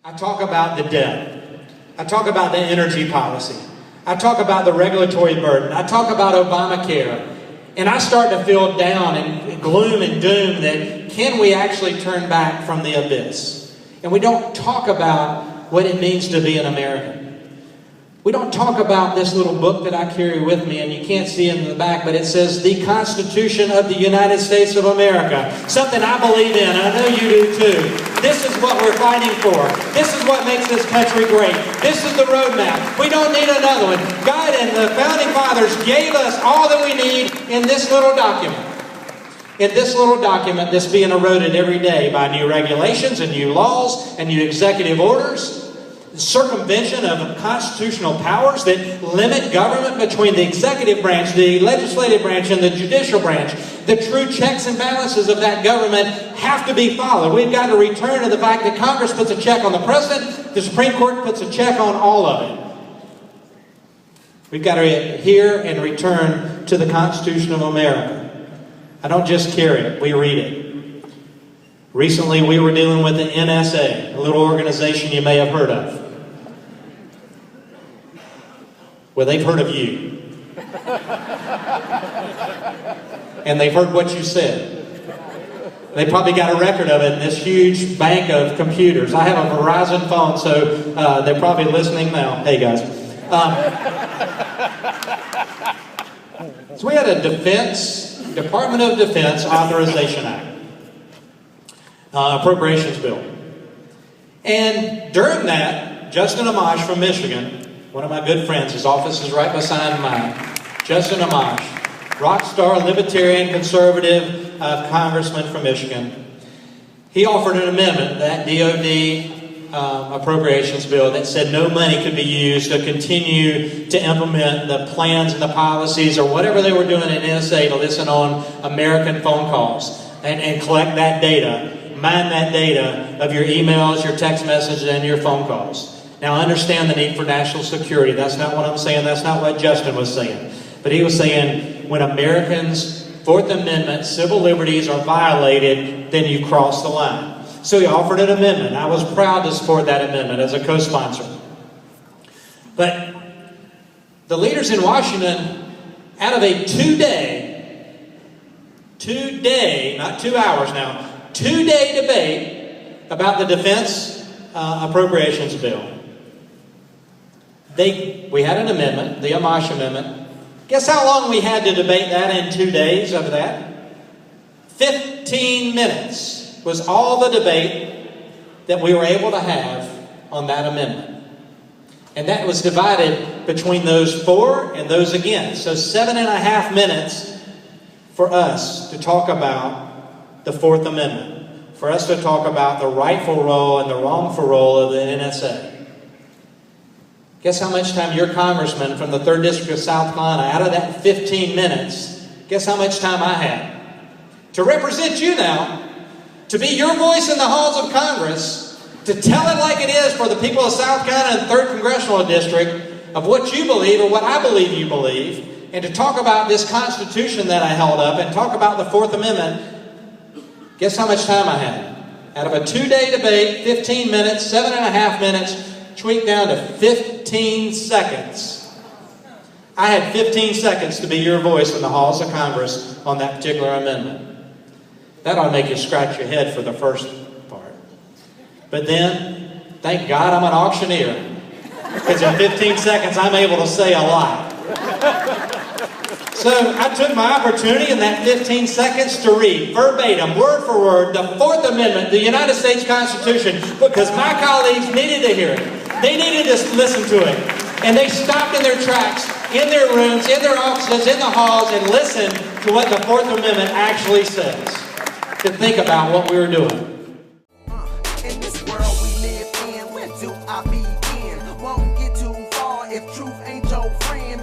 I talk about the debt. I talk about the energy policy. I talk about the regulatory burden. I talk about Obamacare. And I start to feel down and gloom and doom that can we actually turn back from the abyss? And we don't talk about what it means to be an American. We don't talk about this little book that I carry with me, and you can't see it in the back, but it says the Constitution of the United States of America. Something I believe in, and I know you do too. This is what we're fighting for. This is what makes this country great. This is the roadmap. We don't need another one. God and the Founding Fathers gave us all that we need in this little document. In this little document that's being eroded every day by new regulations and new laws and new executive orders. Circumvention of constitutional powers that limit government between the executive branch, the legislative branch, and the judicial branch. The true checks and balances of that government have to be followed. We've got to return to the fact that Congress puts a check on the President, the Supreme Court puts a check on all of it. We've got to adhere and return to the Constitution of America. I don't just carry it, we read it. Recently, we were dealing with the NSA, a little organization you may have heard of. Well, they've heard of you. And they've heard what you said. They probably got a record of it in this huge bank of computers. I have a Verizon phone, so they're probably listening now. Hey, guys. So we had a Department of Defense Authorization Act. Appropriations bill. And during that, Justin Amash from Michigan, one of my good friends, his office is right beside mine, Justin Amash, rock star, libertarian, conservative congressman from Michigan, he offered an amendment, that DOD appropriations bill, that said no money could be used to continue to implement the plans and the policies or whatever they were doing at NSA to listen on American phone calls and collect that data. Mine that data of your emails, your text messages, and your phone calls. Now, I understand the need for national security. That's not what I'm saying. That's not what Justin was saying. But he was saying when Americans' Fourth Amendment civil liberties are violated, then you cross the line. So he offered an amendment. I was proud to support that amendment as a co-sponsor. But the leaders in Washington, out of a two-day, not 2 hours now, two-day debate about the defense appropriations bill. We had an amendment, the Amash Amendment. Guess how long we had to debate that in 2 days of that? 15 minutes was all the debate that we were able to have on that amendment. And that was divided between those for and those against. So 7.5 minutes for us to talk about the Fourth Amendment, for us to talk about the rightful role and the wrongful role of the NSA. Guess how much time your congressman from the 3rd District of South Carolina, out of that 15 minutes, guess how much time I had? To represent you now, to be your voice in the halls of Congress, to tell it like it is for the people of South Carolina and 3rd Congressional District of what you believe or what I believe you believe, and to talk about this Constitution that I held up and talk about the Fourth Amendment. Guess how much time I had? Out of a 2-day debate, 15 minutes, 7.5 minutes, tweaked down to 15 seconds. I had 15 seconds to be your voice in the halls of Congress on that particular amendment. That ought to make you scratch your head for the first part. But then, thank God I'm an auctioneer. Because in 15 seconds I'm able to say a lot. So I took my opportunity in that 15 seconds to read verbatim, word for word, the Fourth Amendment, the United States Constitution, because my colleagues needed to hear it. They needed to listen to it. And they stopped in their tracks, in their rooms, in their offices, in the halls, and listened to what the Fourth Amendment actually says, to think about what we were doing. In this world we live in, where do I begin? Won't get too far if truth ain't your friend.